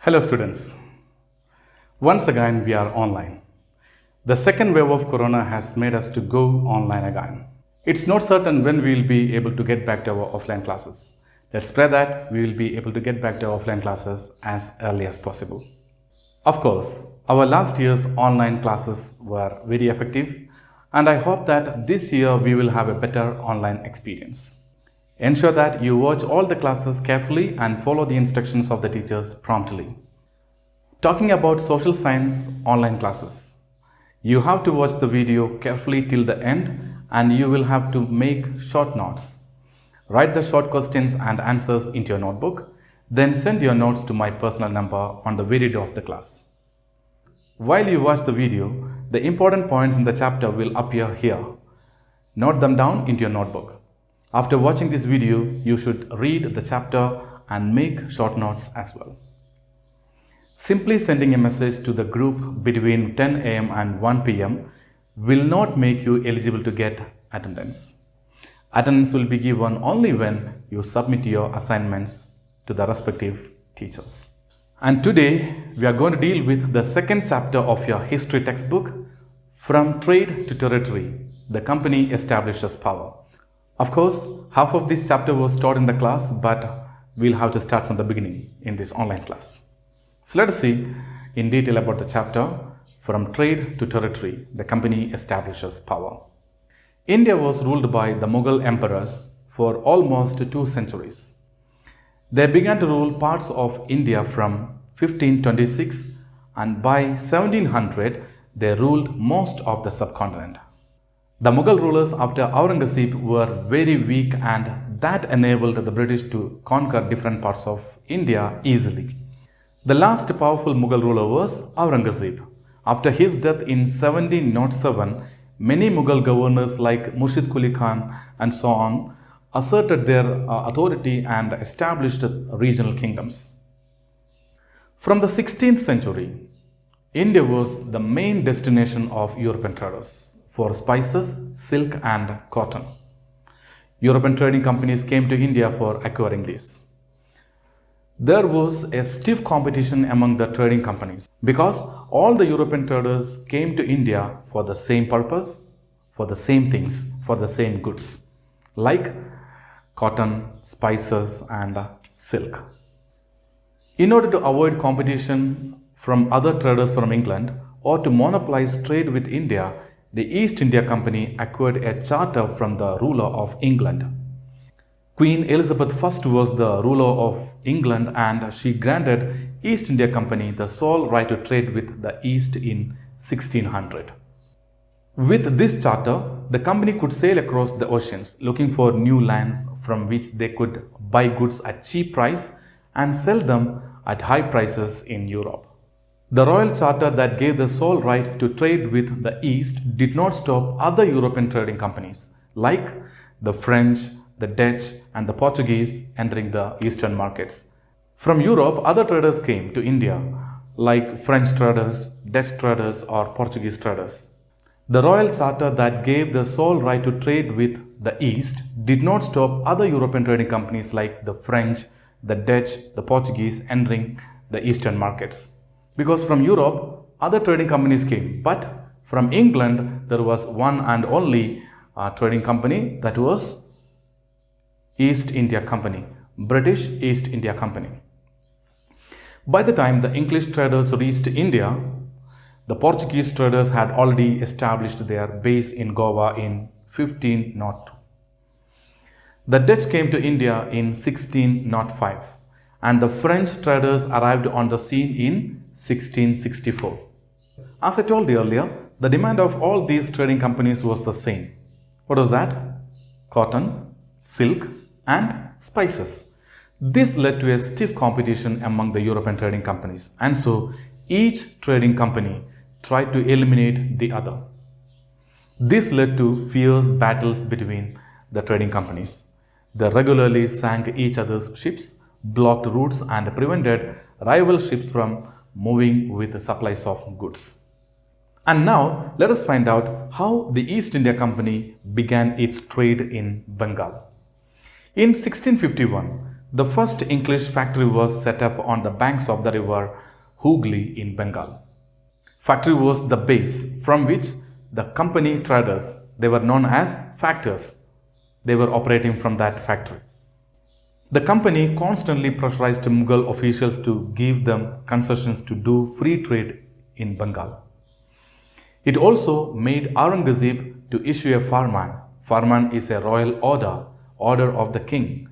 Hello students. Once again we are online. The second wave of corona has made us to go online again. It's not certain when we will be able to get back to our offline classes. Let's pray that we will be able to get back to our offline classes as early as possible. Of course, our last year's online classes were very effective and I hope that this year we will have a better online experience. Ensure that you watch all the classes carefully and follow the instructions of the teachers promptly. Talking about social science online classes, you have to watch the video carefully till the end and you will have to make short notes. Write the short questions and answers into your notebook, then send your notes to my personal number on the very day of the class. While you watch the video, the important points in the chapter will appear here. Note them down into your notebook. After watching this video, you should read the chapter and make short notes as well. Simply sending a message to the group between 10 am and 1 pm will not make you eligible to get attendance. Attendance will be given only when you submit your assignments to the respective teachers. And today we are going to deal with the second chapter of your history textbook, From Trade to Territory, the company establishes power. Of course, half of this chapter was taught in the class, but we'll have to start from the beginning in this online class. So let us see in detail about the chapter, From Trade to Territory, the company establishes power. India was ruled by the Mughal emperors for almost 2 centuries. They began to rule parts of India from 1526 and by 1700 they ruled most of the subcontinent. The Mughal rulers after Aurangzeb were very weak and that enabled the British to conquer different parts of India easily. The last powerful Mughal ruler was Aurangzeb. After his death in 1707, many Mughal governors like Murshid Quli Khan and so on asserted their authority and established regional kingdoms. From the 16th century, India was the main destination of European traders for spices, silk and cotton. European trading companies came to India for acquiring these. There was a stiff competition among the trading companies because all the European traders came to India for the same purpose, for the same things, for the same goods, like cotton, spices and silk. In order to avoid competition from other traders from England or to monopolize trade with India, the East India Company acquired a charter from the ruler of England. Queen Elizabeth I was the ruler of England and she granted East India Company the sole right to trade with the East in 1600. With this charter, the company could sail across the oceans looking for new lands from which they could buy goods at cheap price and sell them at high prices in Europe. The royal charter that gave the sole right to trade with the East did not stop other European trading companies like the French, the Dutch and the Portuguese entering the eastern markets. From Europe, other traders came to India like French traders, Dutch traders or Portuguese traders. The royal charter that gave the sole right to trade with the East did not stop other European trading companies like the French, the Dutch, the Portuguese entering the eastern markets. Because from Europe, other trading companies came, but from England, there was one and only trading company, that was East India Company, British East India Company. By the time the English traders reached India, the Portuguese traders had already established their base in Goa in 1502. The Dutch came to India in 1605 and the French traders arrived on the scene in 1664. As I told you earlier, the demand of all these trading companies was the same. What was that? Cotton, silk and spices. This led to a stiff competition among the European trading companies and so each trading company tried to eliminate the other. This led to fierce battles between the trading companies. They regularly sank each other's ships, blocked routes and prevented rival ships from moving with the supplies of goods. And now let us find out how the East India Company began its trade in Bengal. In 1651, The first English factory was set up on the banks of the river Hooghly in Bengal. Factory was the base from which the company traders, they were known as factors, they were operating from that factory. The company constantly pressurized Mughal officials to give them concessions to do free trade in Bengal. It also made Aurangzeb to issue a farman. Farman is a royal order of the king,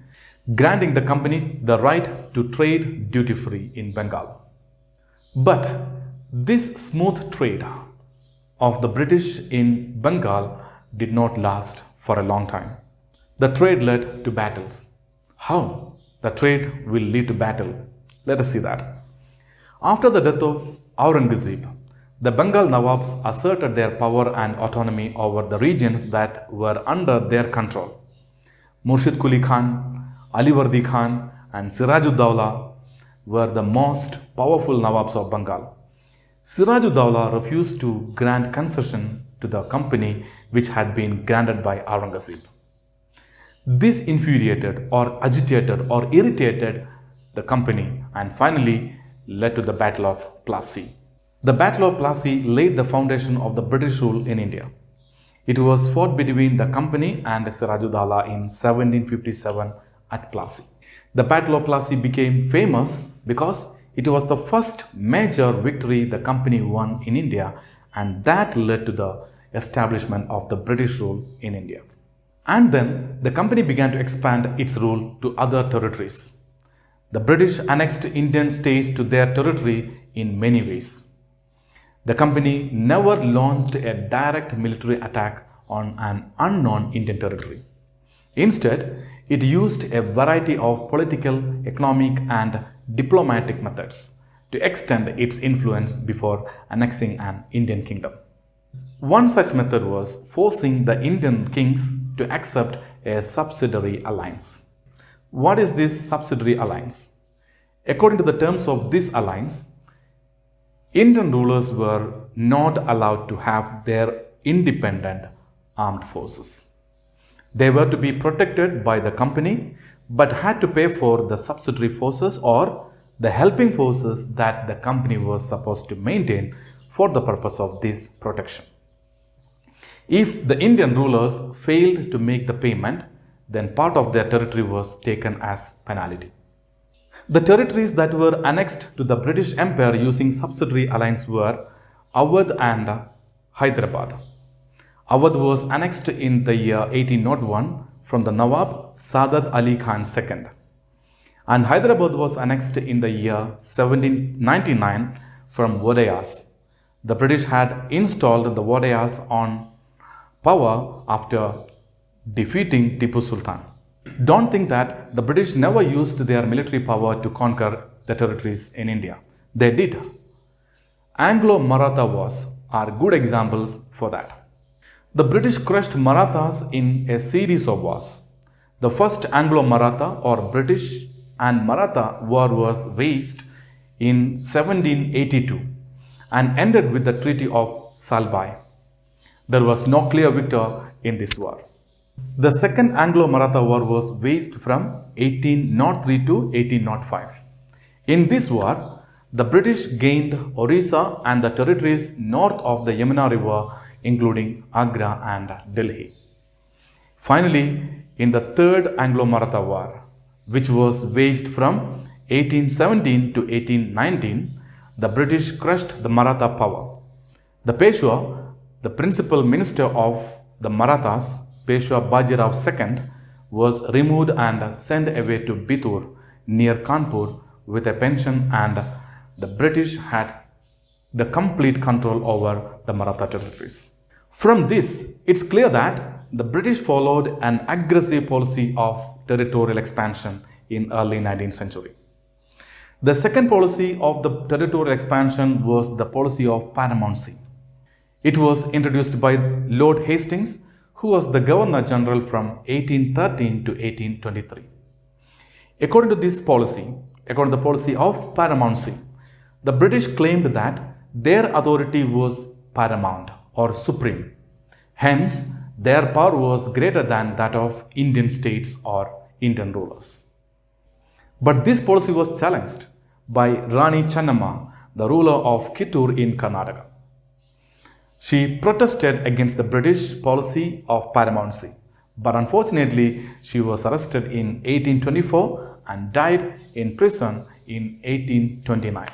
granting the company the right to trade duty-free in Bengal. But this smooth trade of the British in Bengal did not last for a long time. The trade led to battles. How the trade will lead to battle? Let us see that. After the death of Aurangzeb, the Bengal Nawabs asserted their power and autonomy over the regions that were under their control. Murshid Quli Khan, Alivardi Khan, and Sirajud-Dawla were the most powerful Nawabs of Bengal. Sirajud-Dawla refused to grant concession to the company which had been granted by Aurangzeb. This infuriated or agitated or irritated the company and finally led to the Battle of Plassey. The Battle of Plassey laid the foundation of the British rule in India. It was fought between the company and Sirajud-Dawla in 1757 at Plassey. The Battle of Plassey became famous because it was the first major victory the company won in India, and that led to the establishment of the British rule in India. And then the company began to expand its rule to other territories. The British annexed Indian states to their territory in many ways. The company never launched a direct military attack on an unknown Indian territory. Instead, it used a variety of political, economic, and diplomatic methods to extend its influence before annexing an Indian kingdom. One such method was forcing the Indian kings to accept a subsidiary alliance. What is this subsidiary alliance? According to the terms of this alliance, Indian rulers were not allowed to have their independent armed forces. They were to be protected by the company but had to pay for the subsidiary forces or the helping forces that the company was supposed to maintain for the purpose of this protection. If the Indian rulers failed to make the payment, then part of their territory was taken as penalty. The territories that were annexed to the British Empire using subsidiary alliance were Awadh and Hyderabad. Awadh was annexed in the year 1801 from the Nawab Saadat Ali Khan II, and Hyderabad was annexed in the year 1799 from Wadayas. The British had installed the Wadayas on power after defeating Tipu Sultan. Don't think that the British never used their military power to conquer the territories in India. They did. Anglo-Maratha wars are good examples for that. The British crushed Marathas in a series of wars. The first Anglo-Maratha or British and Maratha war was waged in 1782 and ended with the Treaty of Salbai. There was no clear victor in this war. The second Anglo-Maratha war was waged from 1803 to 1805. In this war, the British gained Orissa and the territories north of the Yamuna River, including Agra and Delhi. Finally, in the third Anglo-Maratha war, which was waged from 1817 to 1819, the British crushed the Maratha power. The Peshwa, the principal minister of the Marathas, Peshwa Bajirao II, was removed and sent away to Bitur near Kanpur with a pension, and the British had the complete control over the Maratha territories. From this, it's clear that the British followed an aggressive policy of territorial expansion in early 19th century. The second policy of the territorial expansion was the policy of paramountcy. It was introduced by Lord Hastings, who was the Governor General from 1813 to 1823. According to this policy, according to the policy of paramountcy, the British claimed that their authority was paramount or supreme. Hence, their power was greater than that of Indian states or Indian rulers. But this policy was challenged by Rani Channamma, the ruler of Kittur in Karnataka. She protested against the British policy of paramountcy, but unfortunately, she was arrested in 1824 and died in prison in 1829.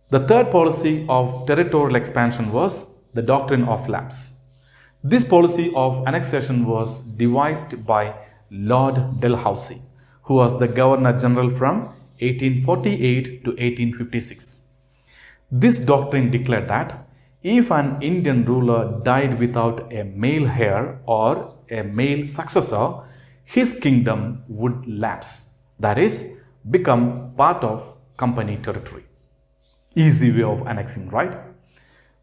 The third policy of territorial expansion was the doctrine of lapse. This policy of annexation was devised by Lord Dalhousie, who was the Governor General from 1848 to 1856. This doctrine declared that if an Indian ruler died without a male heir or a male successor, his kingdom would lapse, that is, become part of company territory. Easy way of annexing, right?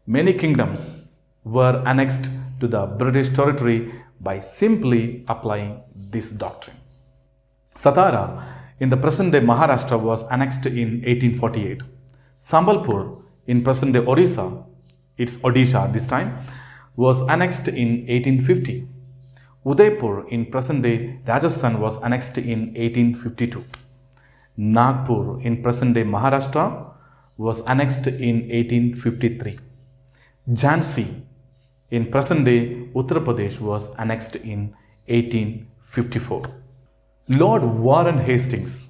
Many kingdoms were annexed to the British territory by simply applying this doctrine. Satara in the present-day Maharashtra was annexed in 1848. Sambalpur in present-day Orissa, it's Odisha this time, was annexed in 1850. Udaipur in present-day Rajasthan was annexed in 1852. Nagpur in present-day Maharashtra was annexed in 1853. Jhansi in present-day Uttar Pradesh was annexed in 1854. Lord Warren Hastings,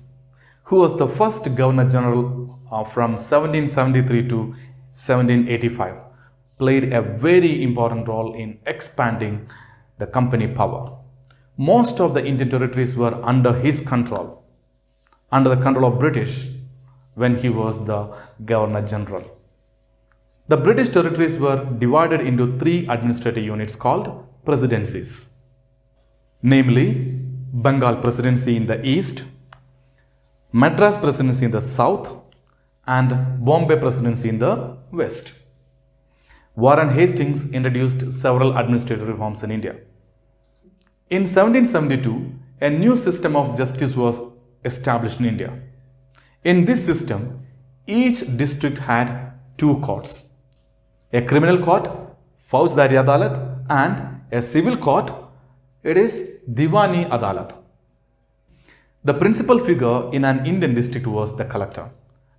who was the first Governor General from 1773 to 1785, played a very important role in expanding the company power. Most of the Indian territories were under his control, under the control of British when he was the Governor General. The British territories were divided into three administrative units called presidencies, namely Bengal Presidency in the east, Madras Presidency in the south, and Bombay Presidency in the west. Warren Hastings introduced several administrative reforms in India. In 1772, a new system of justice was established in India. In this system, each district had two courts, a criminal court, Faujdari Adalat, and a civil court, it is Diwani Adalat. The principal figure in an Indian district was the collector.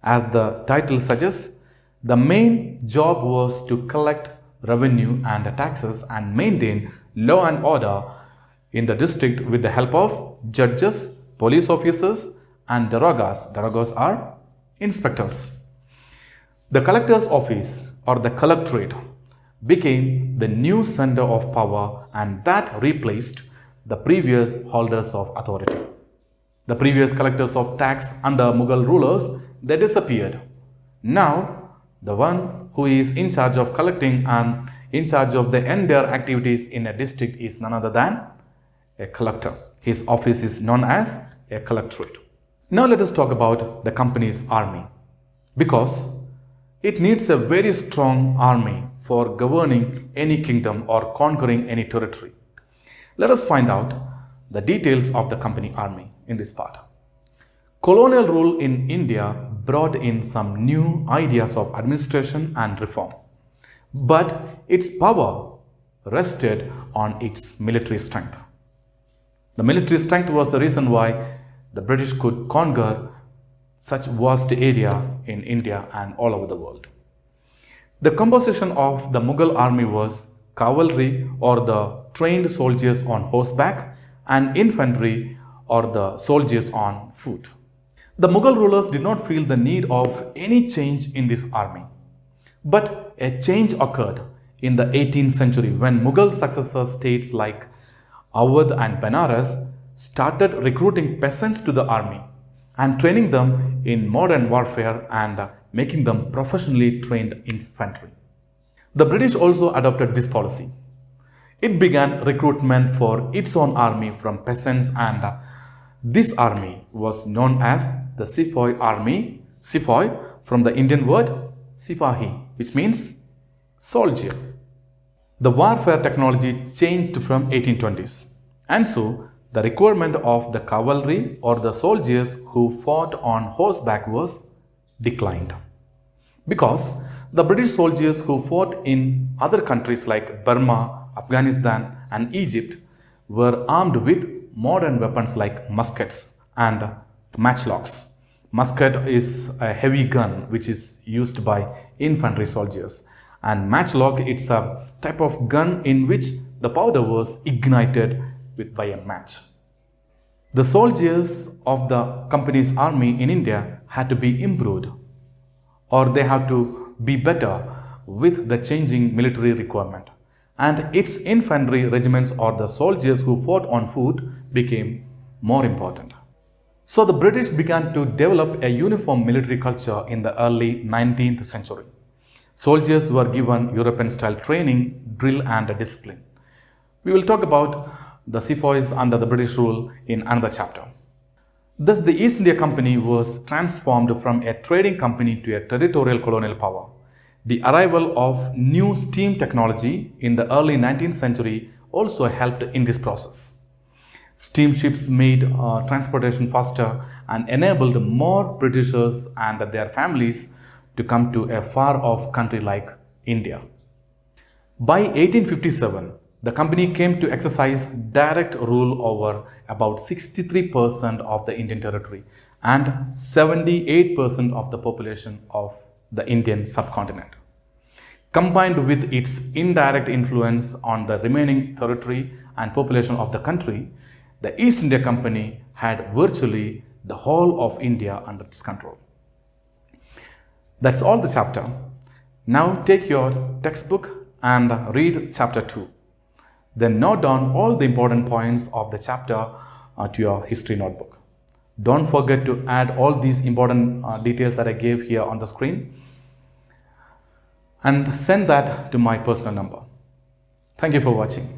As the title suggests, the main job was to collect revenue and taxes and maintain law and order in the district with the help of judges, police officers, and darogas. Darogas are inspectors. The collector's office or the collectorate became the new center of power, and that replaced the previous holders of authority. The previous collectors of tax under Mughal rulers, they disappeared. Now, the one who is in charge of collecting and in charge of the entire activities in a district is none other than a collector. His office is known as a collectorate. Now let us talk about the company's army, because it needs a very strong army for governing any kingdom or conquering any territory. Let us find out the details of the company army in this part. Colonial rule in India brought in some new ideas of administration and reform, but its power rested on its military strength. The military strength was the reason why the British could conquer such vast area in India and all over the world. The composition of the Mughal army was cavalry or the trained soldiers on horseback and infantry or the soldiers on foot. The Mughal rulers did not feel the need of any change in this army. But a change occurred in the 18th century when Mughal successor states like Awadh and Benares started recruiting peasants to the army and training them in modern warfare and making them professionally trained infantry. The British also adopted this policy. It began recruitment for its own army from peasants, and this army was known as the Sepoy army. Sepoy from the Indian word Sipahi, which means soldier. The warfare technology changed from 1820s, and so the requirement of the cavalry or the soldiers who fought on horseback was declined, because the British soldiers who fought in other countries like Burma, Afghanistan and Egypt were armed with modern weapons like muskets and Matchlocks. Musket is a heavy gun which is used by infantry soldiers, and matchlock it's a type of gun in which the powder was ignited by a match. The soldiers of the company's army in India had to be improved, or they have to be better with the changing military requirement, and its infantry regiments or the soldiers who fought on foot became more important. So the British began to develop a uniform military culture in the early 19th century. Soldiers were given European style training, drill and discipline. We will talk about the sepoys under the British rule in another chapter. Thus the East India Company was transformed from a trading company to a territorial colonial power. The arrival of new steam technology in the early 19th century also helped in this process. Steamships made transportation faster and enabled more Britishers and their families to come to a far off country like India. By 1857, the company came to exercise direct rule over about 63% of the Indian territory and 78% of the population of the Indian subcontinent. Combined with its indirect influence on the remaining territory and population of the country, the East India Company had virtually the whole of India under its control. That's all the chapter. Now take your textbook and read chapter 2. Then note down all the important points of the chapter to your history notebook. Don't forget to add all these important details that I gave here on the screen and send that to my personal number. Thank you for watching.